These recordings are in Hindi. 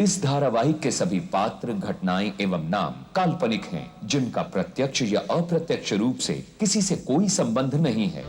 इस धारावाहिक के सभी पात्र, घटनाएं एवं नाम काल्पनिक हैं, जिनका प्रत्यक्ष या अप्रत्यक्ष रूप से किसी से कोई संबंध नहीं है।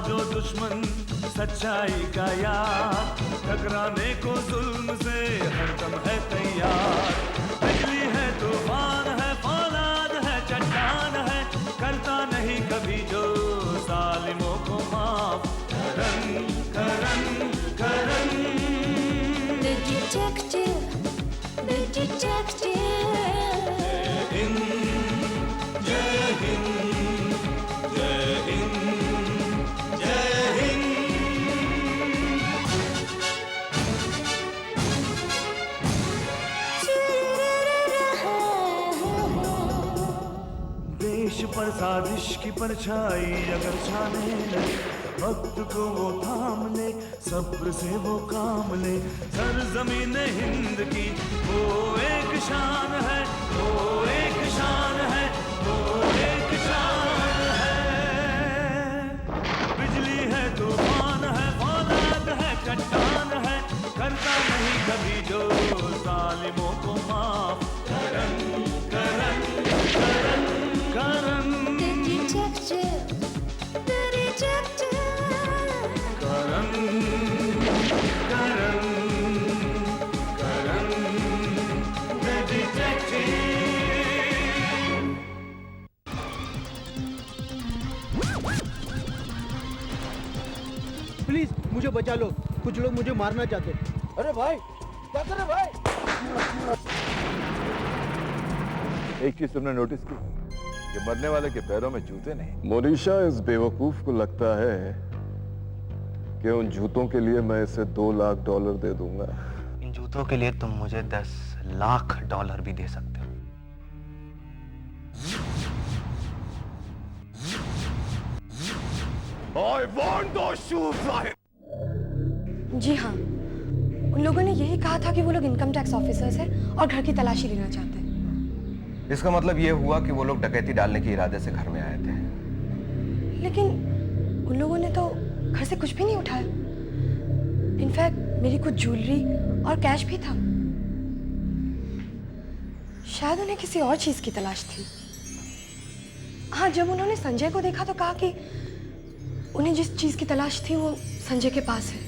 जो दुश्मन सच्चाई का यार, टकराने को जुल्म से हरदम है तैयार। बिजली है, तूफान है, फौलाद है, चट्टान है, करता नहीं कभी जो जालिमों को माफ। Karan Karan Karan The detective, the detective। जय हिंद, जय हिंद, जय हिंद। देश पर साजिश की परछाई अगर छाने लगे, वक्त को वो थाम ले, सब्र से वो काम ले। सरजमीन हिंद की वो एक शान है, वो एक शान है, वो एक शान है। बिजली है, तूफान है, फौलाद है, चट्टान है, करता नहीं कभी जो जालिमों को माफ। Karan Karan Karan Karan The detective, the detective। Karan Karan Karan the detective। Please मुझे बचा लो, कुछ लोग मुझे मारना चाहते। अरे भाई क्या कर रहे भाई? एक चीज तुमने नोटिस की कि मरने वाले के पैरों में जूते नहीं। मोनिशा इस बेवकूफ को लगता है कि उन जूतों के लिए मैं इसे $2 लाख दे दूंगा। इन जूतों के लिए तुम मुझे $10 लाख भी दे सकते हो। I want those shoes, Sahib. जी हाँ, उन लोगों ने यही कहा था कि वो लोग इनकम टैक्स ऑफिसर्स हैं और घर की तलाशी लेना चाहते हैं। इसका मतलब ये हुआ कि वो लोग डकैती डालने के इरादे से घर में आए थे। लेकिन उन लोगों ने तो घर से कुछ भी नहीं उठाया। इनफैक्ट मेरी कुछ ज्वेलरी और कैश भी था। शायद उन्हें किसी और चीज की तलाश थी। हाँ, जब उन्होंने संजय को देखा तो कहा कि उन्हें जिस चीज की तलाश थी वो संजय के पास है।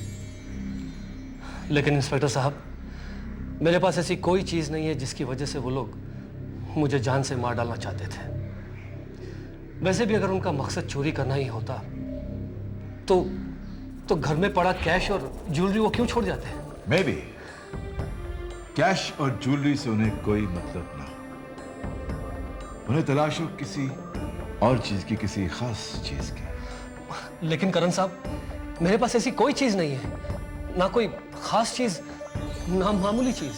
लेकिन इंस्पेक्टर साहब, मेरे पास ऐसी कोई चीज नहीं है जिसकी वजह से वो लोग मुझे जान से मार डालना चाहते थे। वैसे भी अगर उनका मकसद चोरी करना ही होता तो घर में पड़ा कैश और ज्वेलरी वो क्यों छोड़ जाते हैं? मे बी कैश और ज्वेलरी से उन्हें कोई मतलब ना हो। उन्हें तलाश हो किसी और चीज की, किसी खास चीज की। लेकिन करण साहब, मेरे पास ऐसी कोई चीज नहीं है, ना कोई खास चीज, ना मामूली चीज।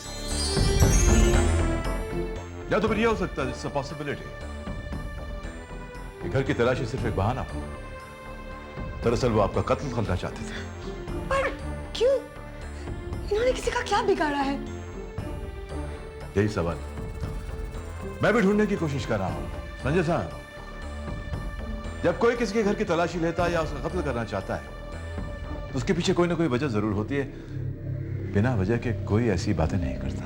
या तो फिर यह हो सकता है, इट्स अ पॉसिबिलिटी कि घर की तलाशी सिर्फ एक बहाना हो। दरअसल वो आपका कत्ल करना चाहते थे। पर क्यों? इन्होंने किसी का क्या बिगाड़ा है? यही सवाल मैं भी ढूंढने की कोशिश कर रहा हूं। संजय साहब, जब कोई किसी के घर की तलाशी लेता है या उसका कत्ल करना चाहता है तो उसके पीछे कोई ना कोई वजह जरूर होती है। बिना वजह के कोई ऐसी बातें नहीं करता।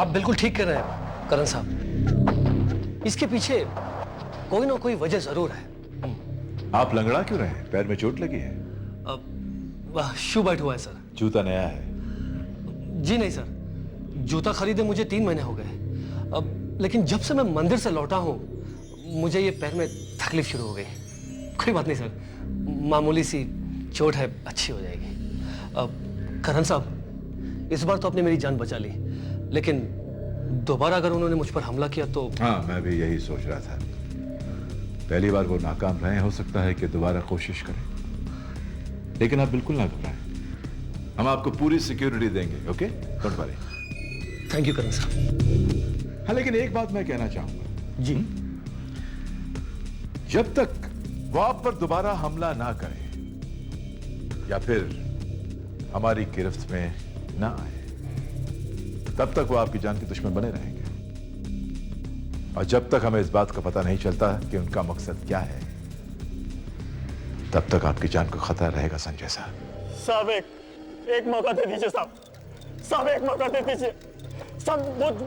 आप बिल्कुल ठीक कह रहे हैं करण साहब। इसके पीछे कोई ना कोई वजह जरूर है। आप लंगड़ा क्यों रहे? पैर में चोट लगी है? शू बाइट हुआ है सर। जूता नया है? जी नहीं सर, जूता खरीदे मुझे 3 महीने हो गए। लेकिन जब से मैं मंदिर से लौटा हूं मुझे ये पैर में तकलीफ शुरू हो गई। कोई बात नहीं सर, मामूली सी चोट है, अच्छी हो जाएगी। करण साहब, इस बार तो आपने मेरी जान बचा ली, लेकिन दोबारा अगर उन्होंने मुझ पर हमला किया तो? हाँ, मैं भी यही सोच रहा था। पहली बार वो नाकाम रहे, हो सकता है कि दोबारा कोशिश करें, लेकिन आप बिल्कुल ना घबराएं। हम आपको पूरी सिक्योरिटी देंगे। Okay, don't worry. Thank you Karan साहब। हाँ, लेकिन एक बात मैं कहना चाहूंगा जी। जब तक वो आप पर दोबारा हमला ना करे या फिर हमारी गिरफ्त में ना आए, तब तक वो आपकी जान के दुश्मन बने रहेंगे। और जब तक हमें इस बात का पता नहीं चलता कि उनका मकसद क्या है, तब तक आपकी जान को खतरा रहेगा संजय साहब। साहब एक मौका दे दीजिए साहब। साहब एक मौका दे दीजिए साहब।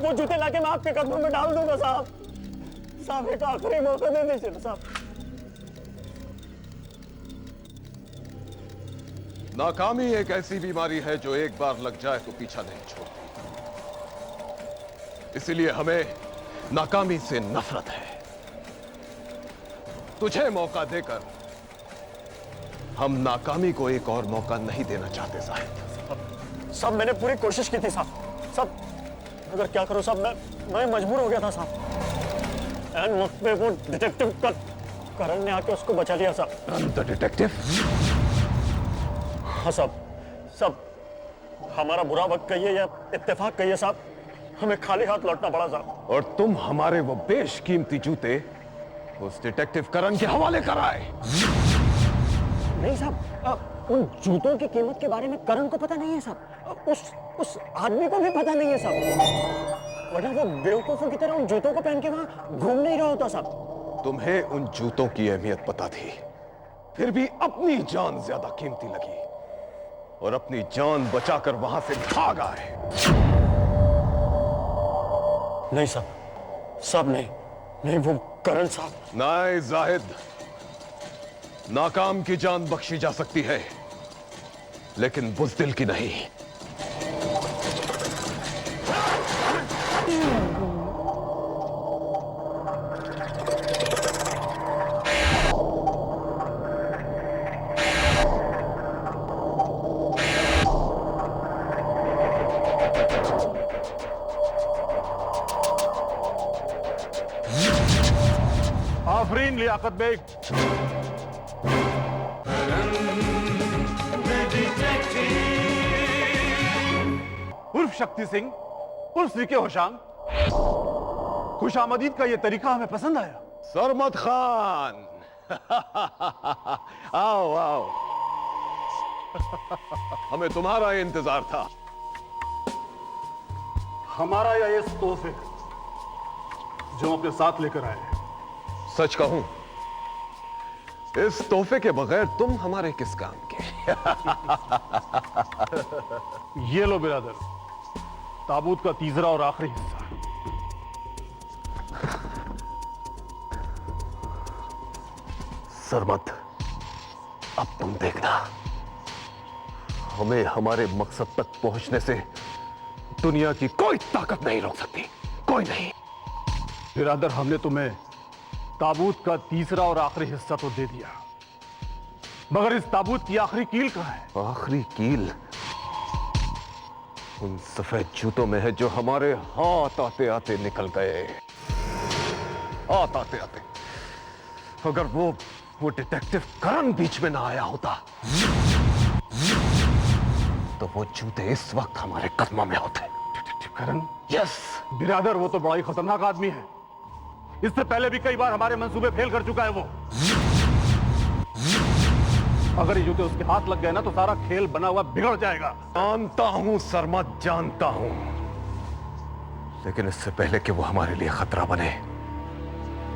वो जूते लाके मैं आपके कदमों में डाल दूंगा साहब। साहब एक आखिरी मौका दे दीजिए ना साहब। नाकामी एक ऐसी बीमारी है जो एक बार लग जाए तो पीछा नहीं छोड़ती। इसीलिए हमें नाकामी से नफरत है। तुझे मौका देकर हम नाकामी को एक और मौका नहीं देना चाहते साहब। साहब मैंने पूरी कोशिश की थी साहब। साहब अगर क्या करूं साहब, मैं मजबूर हो गया था साहब। एंड वक्त पे वो डिटेक्टिव करण ने आके उसको बचा लिया साहब। The detective? हाँ साहब। साहब हमारा बुरा वक्त कहिए या इत्तेफाक कहिए साहब, हमें खाली हाथ लौटना पड़ा साहब। और तुम हमारे वो बेशकीमती जूते उस डिटेक्टिव करण के हवाले कराए। नहीं साहब, उन जूतों की कीमत के बारे में करण को पता नहीं है साहब। उस आदमी को भी पता नहीं है साहब, वरना वो बेवकूफों की तरह उन जूतों को पहन के वहां घूम नहीं रहा होता साहब। तुम्हें उन जूतों की अहमियत पता थी, फिर भी अपनी जान ज्यादा कीमती लगी और अपनी जान बचाकर वहां से भाग आए। नहीं साहब नहीं वो करण साहब। नहीं जाहिद, नाकाम की जान बख्शी जा सकती है लेकिन बुज़दिल की नहीं। आफरीन लियाकत बेग। उर्फ शक्ति सिंह, उर्फ सीके होशांग। खुशामदीद का ये तरीका हमें पसंद आया। सरमद खान आओ आओ। हमें तुम्हारा इंतजार था। हमारा या ये तोहफे जो अपने साथ लेकर आए हैं। सच कहूं, इस तोहफे के बगैर तुम हमारे किस काम के? ये लो बिरादर, ताबूत का तीसरा और आखिरी हिस्सा। सरमद, अब तुम देखना, हमें हमारे मकसद तक पहुंचने से दुनिया की कोई ताकत नहीं रोक सकती, कोई नहीं। बिरादर, हमने तुम्हें ताबूत का तीसरा और आखिरी हिस्सा तो दे दिया, मगर इस ताबूत की आखिरी कील कहां है? आखिरी कील उन सफेद जूतों में है जो हमारे हाथ आते आते निकल गए। हाथ आते आते। अगर वो डिटेक्टिव करण बीच में ना आया होता तो वो जूते इस वक्त हमारे कदमों में होते। डिटेक्टिव करण? यस बिरादर, वो तो बड़ा ही खतरनाक आदमी है। इससे पहले भी कई बार हमारे मंसूबे फेल कर चुका है वो। अगर ये जूते उसके हाथ लग गए ना तो सारा खेल बना हुआ बिगड़ जाएगा। जानता हूं सरमद, जानता हूं, लेकिन इससे पहले कि वो हमारे लिए खतरा बने,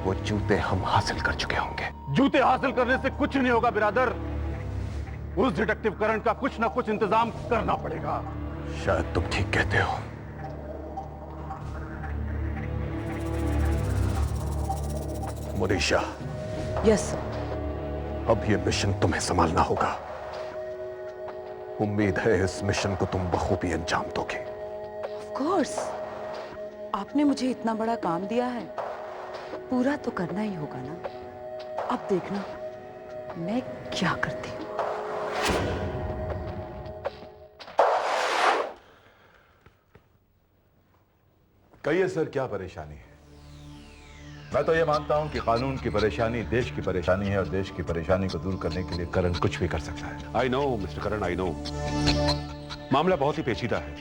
वो जूते हम हासिल कर चुके होंगे। जूते हासिल करने से कुछ नहीं होगा बिरादर। उस डिटेक्टिव करण का कुछ ना कुछ इंतजाम करना पड़ेगा। शायद तुम ठीक कहते हो। मुनीशा। Yes sir. अब ये मिशन तुम्हें संभालना होगा। उम्मीद है इस मिशन को तुम बखूबी अंजाम दोगे। ऑफ कोर्स, आपने मुझे इतना बड़ा काम दिया है, पूरा तो करना ही होगा ना। अब देखना मैं क्या करती हूँ। कहिए सर, क्या परेशानी है? मैं तो ये मानता हूं कि कानून की परेशानी देश की परेशानी है और देश की परेशानी को दूर करने के लिए करण कुछ भी कर सकता है। I know mister Karan, I know. मामला बहुत ही पेचीदा है,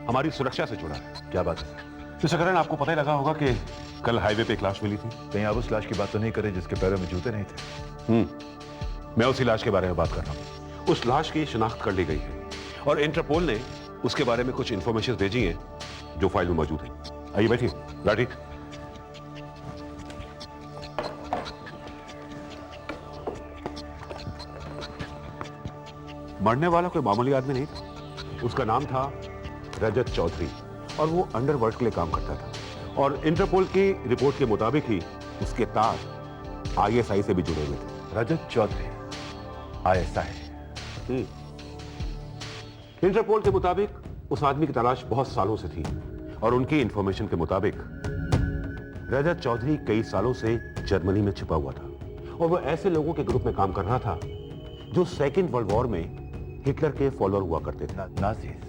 हमारी सुरक्षा से जुड़ा है। क्या बात है सर? मिस्टर करण, आपको पता ही लगा होगा कि कल हाईवे पे एक लाश मिली थी। कहीं आप उस लाश की बात तो नहीं करें जिसके पैरों में जूते नहीं थे? मैं उसी लाश के बारे में बात कर रहा हूँ। उस लाश की शिनाख्त कर ली गई है और इंटरपोल ने उसके बारे में कुछ इंफॉर्मेशन भेजी है जो फाइल में मौजूद है। आइए बैठिए। राठी, मरने वाला कोई मामूली आदमी नहीं था। उसका नाम था रजत चौधरी और वो अंडरवर्ल्ड के लिए काम करता था और इंटरपोल की रिपोर्ट के मुताबिक ही उसके तार आईएसआई से भी जुड़े हुए थे। रजत चौधरी, आईएसआई? इंटरपोल के मुताबिक उस आदमी की तलाश बहुत सालों से थी और उनकी इंफॉर्मेशन के मुताबिक रजत चौधरी कई सालों से जर्मनी में छिपा हुआ था और वो ऐसे लोगों के ग्रुप में काम कर रहा था जो सेकेंड वर्ल्ड वॉर में हिटलर के फॉलोअर हुआ करते थे। नाजीज?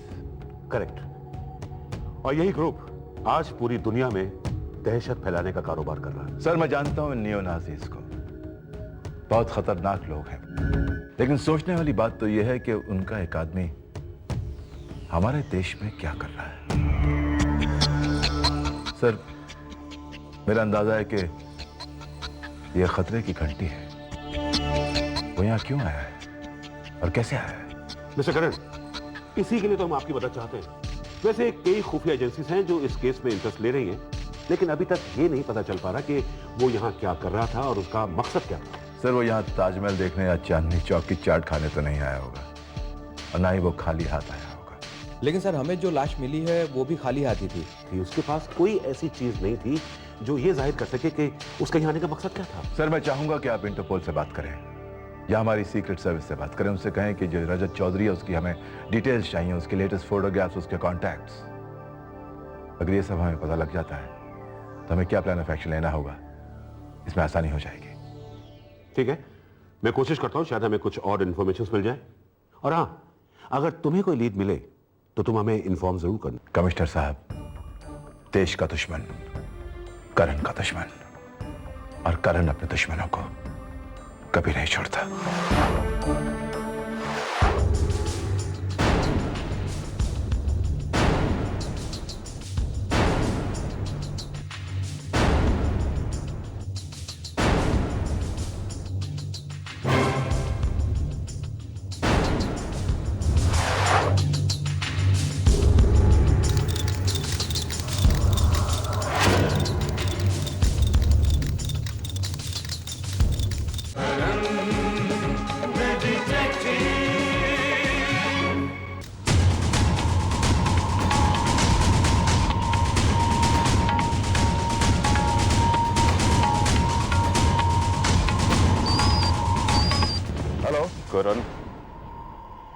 करेक्ट। और यही ग्रुप आज पूरी दुनिया में दहशत फैलाने का कारोबार कर रहा है। सर, मैं जानता हूं नियो नाजीज को, बहुत खतरनाक लोग हैं, लेकिन सोचने वाली बात तो यह है कि उनका एक आदमी हमारे देश में क्या कर रहा है। सर, मेरा अंदाजा है कि यह खतरे की घंटी है। वो यहां क्यों आया है और कैसे आया है? मिस्टर करण, इसी के लिए तो हम आपकी मदद चाहते हैं। वैसे कई खुफिया एजेंसीज हैं जो इस केस में इंटरेस्ट ले रही हैं, लेकिन अभी तक ये नहीं पता चल पा रहा कि वो यहाँ क्या कर रहा था और उसका मकसद क्या था। सर, वो यहाँ ताजमहल देखने या चांदनी चौक की चाट खाने तो नहीं आया होगा और ना ही वो खाली हाथ आया होगा। लेकिन सर, हमें जो लाश मिली है वो भी खाली हाथ ही थी। उसके पास कोई ऐसी चीज नहीं थी जो ये जाहिर कर सके कि उसका यहाँ आने का मकसद क्या था। सर, मैं चाहूंगा कि आप इंटरपोल से बात करें या हमारी सीक्रेट सर्विस से बात करें। उनसे कहें कि जो रजत चौधरी है उसकी हमें डिटेल्स चाहिए, उसके लेटेस्ट फोटोग्राफ्स, उसके कॉन्टैक्ट्स। अगर ये सब हमें पता लग जाता है तो हमें क्या प्लान ऑफ एक्शन लेना होगा इसमें आसानी हो जाएगी। ठीक है, मैं कोशिश करता हूं, शायद हमें कुछ और इन्फॉर्मेशन मिल जाए। और हाँ, अगर तुम्हें कोई लीड मिले तो तुम हमें इन्फॉर्म जरूर करना। कमिश्नर साहब, देश का दुश्मन करण का दुश्मन, और करण अपने दुश्मनों को कभी नहीं छोड़ता।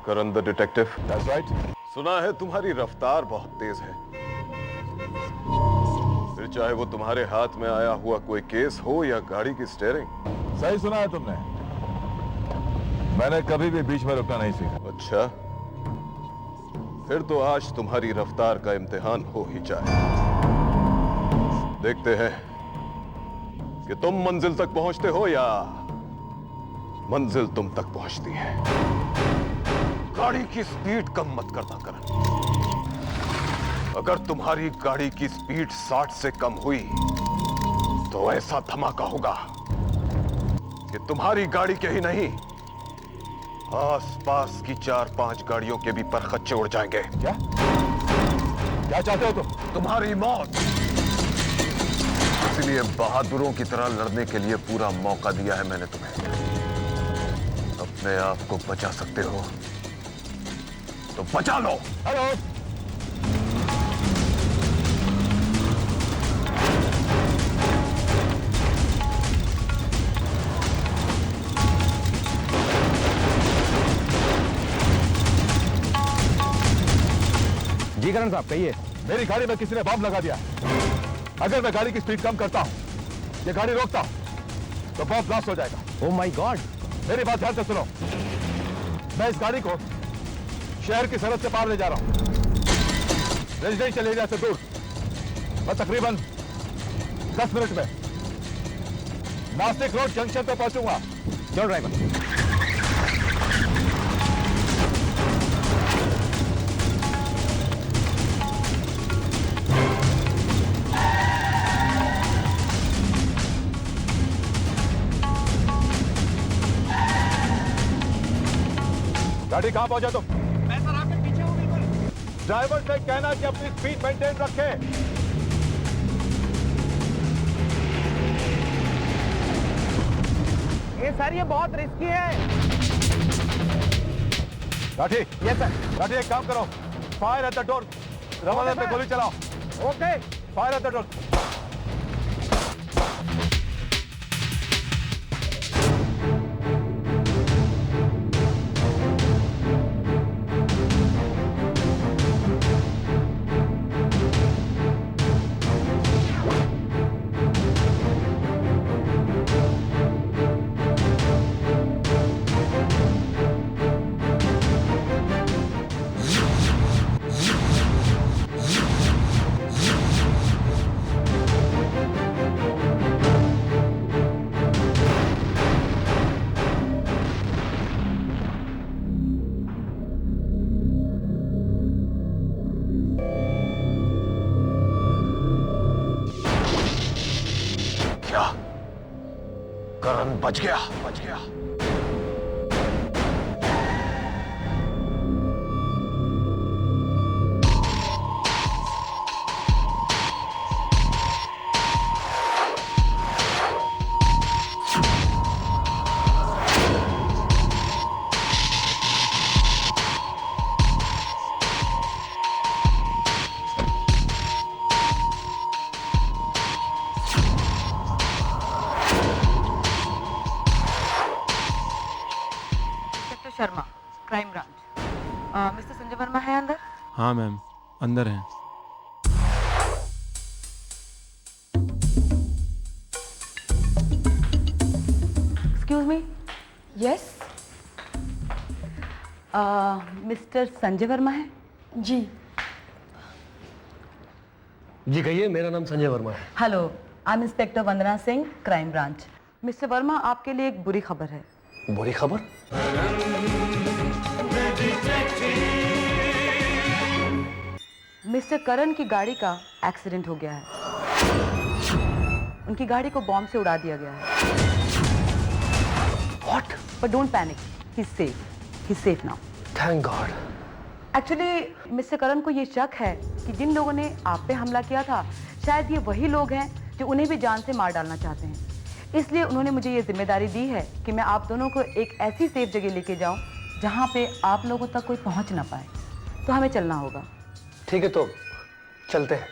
करण द डिटेक्टिव। That's right. सुना है तुम्हारी रफ्तार बहुत तेज है, फिर चाहे वो तुम्हारे हाथ में आया हुआ कोई केस हो या गाड़ी की स्टीयरिंग। सही सुना है तुमने, मैंने कभी भी बीच में रुकना नहीं सीखा। अच्छा, फिर तो आज तुम्हारी रफ्तार का इम्तिहान हो ही जाए। देखते हैं कि तुम मंजिल तक पहुंचते हो या मंजिल तुम तक पहुंचती है। गाड़ी की स्पीड कम मत करना करण। अगर तुम्हारी गाड़ी की स्पीड 60 से कम हुई तो ऐसा धमाका होगा कि तुम्हारी गाड़ी के ही नहीं, आसपास की 4-5 गाड़ियों के भी परखच्चे उड़ जाएंगे। क्या चाहते हो तुम? तुम्हारी मौत। इसलिए बहादुरों की तरह लड़ने के लिए पूरा मौका दिया है मैंने तुम्हें। अपने आप को बचा सकते हो तो बचा लो। हेलो, जी करण साहब, कहिए। मेरी गाड़ी में किसी ने बम लगा दिया। अगर मैं गाड़ी की स्पीड कम करता हूं या गाड़ी रोकता हूं तो बम ब्लास्ट हो जाएगा। Oh my God. मेरी बात ध्यान से सुनो, मैं इस गाड़ी को शहर की सरहद से पार ले जा रहा हूं, रेजिडेंशियल एरिया से दूर। मैं तकरीबन 10 मिनट में नासिक रोड जंक्शन पे पहुंचूंगा। चल ड्राइवर। गाड़ी कहां पहुंचा तुम? मैं सर आपके पीछे हूँ बिल्कुल। ड्राइवर से कहना कि अपनी स्पीड मेंटेन रखे। ये सर ये बहुत रिस्की है। Rathi, yes sir. राठी एक काम करो, फायर एट द डोर। रवाना पे गोली चलाओ। Okay. Fire at the door. Karan बच गया, बच गया। Sharma, crime branch. Mister Sanjay Verma है अंदर? हाँ मैम, अंदर हैं। Excuse me. Yes. Mister Sanjay Verma है? जी। जी कहिए, मेरा नाम संजय वर्मा है। Hello, I am inspector Vandana Singh, crime branch. Mister Verma, आपके लिए एक बुरी खबर है। बुरी खबर? मिस्टर करण की गाड़ी का एक्सीडेंट हो गया है। उनकी गाड़ी को बॉम्ब से उड़ा दिया गया है। What? But don't panic. He's safe. He's safe now. Thank God. Actually mister Karan को ये शक है कि जिन लोगों ने आप पे हमला किया था, शायद ये वही लोग हैं जो उन्हें भी जान से मार डालना चाहते हैं। इसलिए उन्होंने मुझे ये जिम्मेदारी दी है कि मैं आप दोनों को एक ऐसी सेफ जगह लेके जाऊं जहां पे आप लोगों तक कोई पहुंच ना पाए। तो हमें चलना होगा। ठीक है, तो चलते हैं।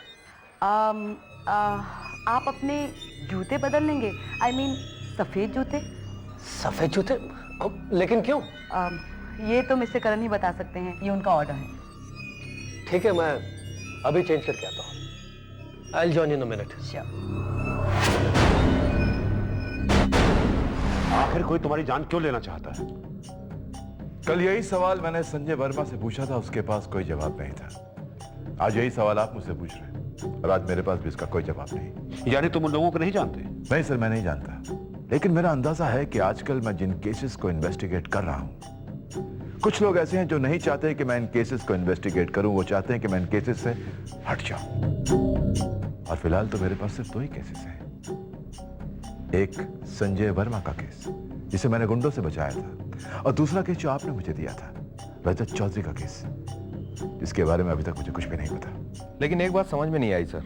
आप अपने जूते बदल लेंगे? I mean, सफेद जूते। सफेद जूते? लेकिन क्यों? ये तो मिस्टर करण ही बता सकते हैं, ये उनका ऑर्डर है। ठीक है, मैं अभी चेंज करके आता हूँ। I'll join in a minute. आखिर कोई तुम्हारी जान क्यों लेना चाहता है? कल यही सवाल मैंने संजय वर्मा से पूछा था, उसके पास कोई जवाब नहीं था। आज यही सवाल आप मुझसे पूछ रहे हैं और आज मेरे पास भी इसका कोई जवाब नहीं। यानी तुम उन लोगों को नहीं जानते? नहीं सर, मैं नहीं जानता, लेकिन मेरा अंदाजा है कि आजकल मैं जिन केसेस को इन्वेस्टिगेट कर रहा हूं, कुछ लोग ऐसे हैं जो नहीं चाहते कि मैं इन केसेस को इन्वेस्टिगेट करूं, वो चाहते हैं कि मैं इन केसेस से हट जाऊं। और फिलहाल तो मेरे पास सिर्फ दो ही केसेस हैं। एक संजय वर्मा का केस जिसे मैंने गुंडों से बचाया था, और दूसरा केस जो आपने मुझे दिया था, रजत चौधरी का केस, जिसके बारे में अभी तक मुझे कुछ भी नहीं पता। लेकिन एक बात समझ में नहीं आई सर,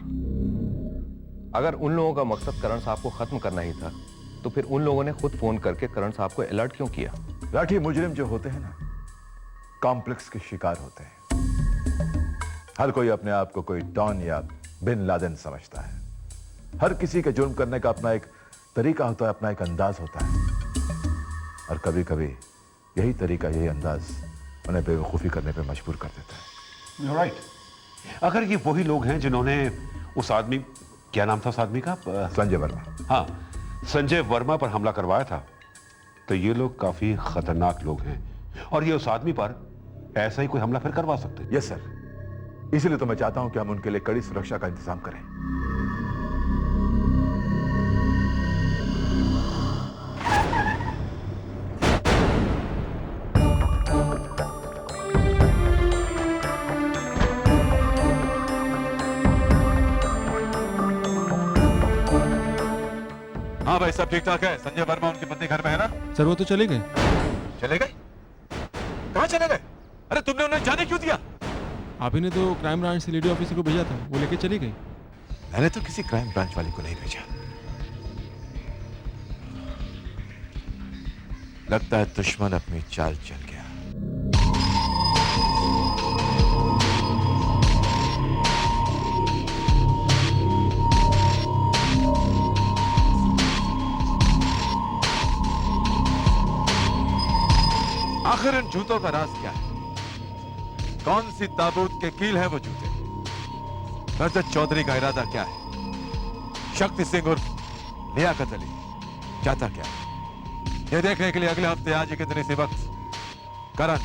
अगर उन लोगों का मकसद करण साहब को खत्म करना ही था तो फिर उन लोगों ने खुद फोन करके करण साहब को अलर्ट क्यों किया? राठी, मुजरिम जो होते हैं ना, कॉम्प्लेक्स के शिकार होते हैं। हर कोई अपने आप को कोई डॉन या बिन लादेन समझता है। हर किसी के जुर्म करने का अपना एक तरीका होता है, अपना एक अंदाज होता है, और कभी कभी यही तरीका, यही अंदाज उन्हें बेवकूफ़ी करने पे मजबूर कर देता है। राइट। अगर ये वही लोग हैं जिन्होंने उस आदमी, क्या नाम था उस आदमी का? संजय वर्मा। हाँ, संजय वर्मा पर हमला करवाया था, तो ये लोग काफी खतरनाक लोग हैं और ये उस आदमी पर ऐसा ही कोई हमला फिर करवा सकते हैं। यस सर, इसलिए तो मैं चाहता हूं कि हम उनके लिए कड़ी सुरक्षा का इंतजाम करें। हाँ भाई, सब ठीक ठाक है। संजय वर्मा उनकी पत्नी घर में है ना? सर वो तो चले गए। चले गए? कहाँ चले गए? अरे तुमने उन्हें जाने क्यों दिया? आप ही ने तो क्राइम ब्रांच से लेडी ऑफिसर को भेजा था, वो लेके चली गई। मैंने तो किसी क्राइम ब्रांच वाले को नहीं भेजा। लगता है दुश्मन अपनी चाल चल गया। आखिर इन जूतों का राज क्या है? कौन सी ताबूत के कील है वो जूते? रजत चौधरी का इरादा क्या है? शक्ति सिंह उर्फ लियाकत अली चाहता क्या है? ये देखने के लिए अगले हफ्ते आज ही के दिन इसी वक्त करण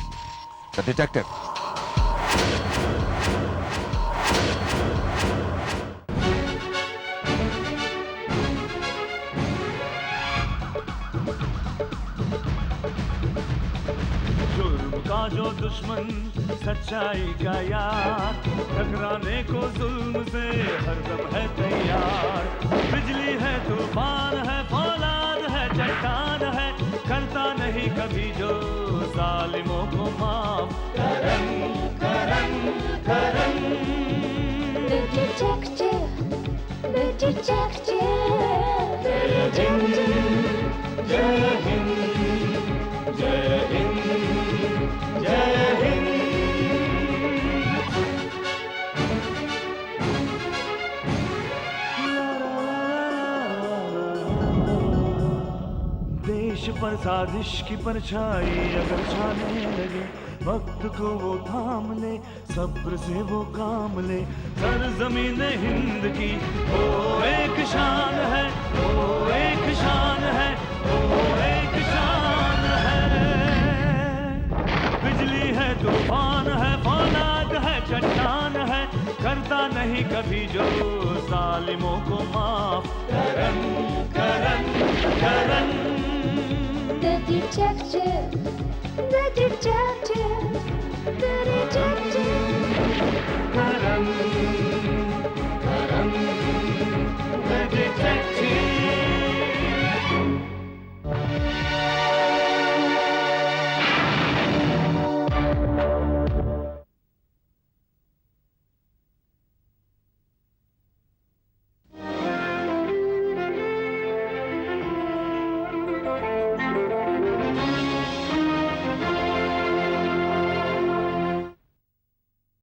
द डिटेक्टिव का जो दुश्मन सच्चाई का यार, टकराने को जुल्म से हरदम है तैयार। बिजली है, तूफान है, फौलाद है, चट्टान है, करता नहीं कभी जो जालिमों को माफ। Karan Karan Karan The detective, the detective, the detective. जय हिंद, जय हिंद, जय हिंद। देश पर साजिश की परछाई अगर छाने लगे, वक्त को वो थाम ले, सब्र से वो काम ले। सरजमीन हिंद की वो एक शान है, वो एक शान है, वो एक शान है। बिजली है, तूफान है, फौलाद है, चट्टान है, करता नहीं कभी जो जालिमों को माफ। Karan Karan Karan The detective, the detective, the detective. Karan